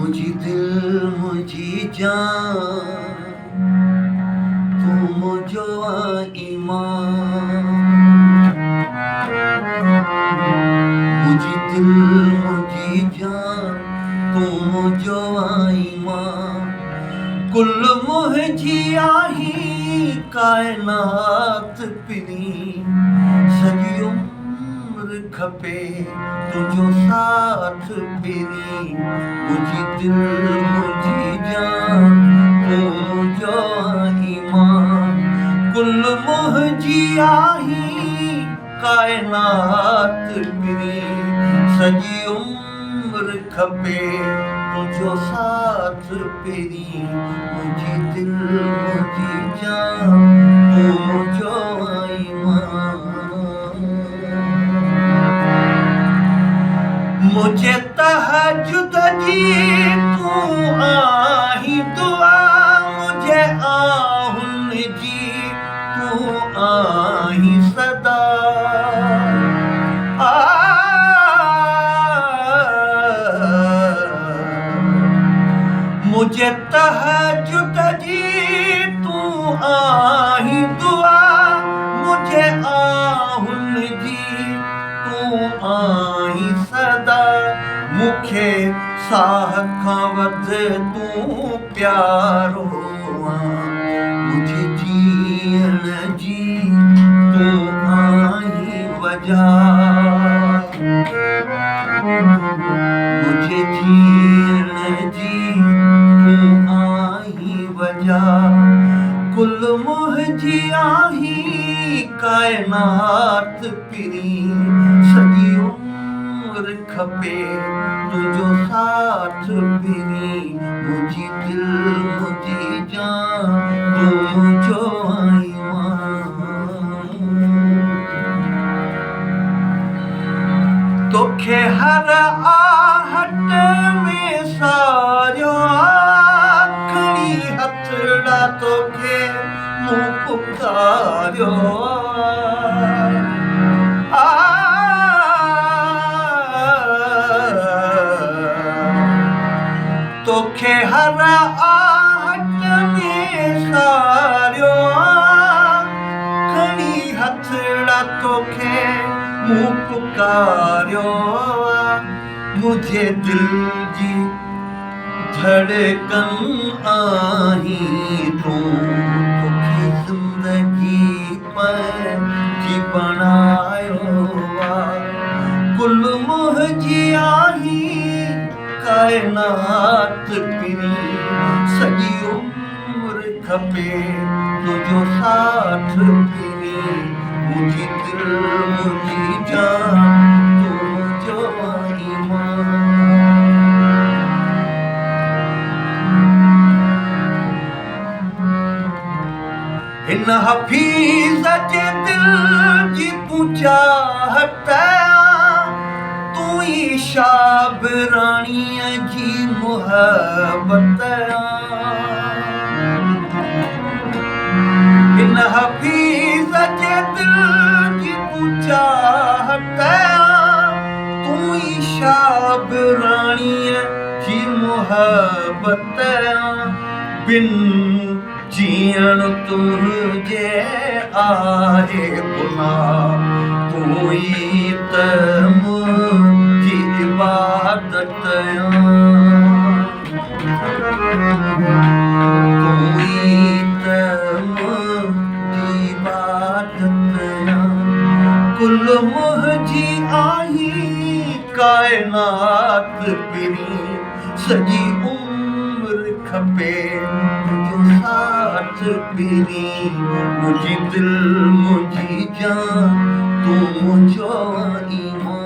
मुझी दिल मुझी जान तू मुझो ईमान मुझी दिल मुझी जान तू मुझो ईमान कुल मुझी आही कायनात पिनी सॼी उम्र खपे तुझो साथ पिनी मुझी दिल मुझी जान तू मुझो ईमान कुल मुझी आही कायनात पिनी सॼी उम्र खपे तुझो साथ पिनी मुझी दिल मुझी जान तू मुझो ईमान मुझे तहज्जुद जी तू आही दुआ मुझे आहुन जी तू आही सदा मुझे तहज्जुद जी तू आही दुआ मुझे आहुन जी तू आही सदा मुखे साह खां वध तू प्यारो मुझे जीअण जी तू आही वजह मुझे जीअण जी तू आही वजह कुल मुझी आही कायनात पिनी सॼी उम्र खपे तुझो साथ पिनी मुझी दिल मुझी जान तू मुझो ईमान तोखे हर आहट में सारियो आखिरी हथड़ा तोखे मूं पुकारियो तोखे हर आहट में सारियो आखिरी हथड़ा तोखे मूं पुकारियो मुझे दिल जी धड़कन आही तूं तोखे ज़िंदगी पर जी बणायो कुल मुझी आही कायनात पिनी सॼी उम्र खपे तुझो साथ पिनी मुझी दिल मुझी जान तू मुझो ईमान हिन हफीज़ जे दिल जी तू चाहत तू ई शाबराणीअ जी मुहबत हिन हफीज़ जे दिल जी तू चाहत तू ई शाबराणीअ जी मुहबत बिन जीअण तुंहिंजे आहे गुनाह तू ई त मुंहिंजी इबादत तू ई त मुंहिंजी इबादत कुल मुझी आही कायनात पिनी सॼी उम्र खपे तुझो साथ पिनी मुझी दिल मुझी जान तू मुझो ईमान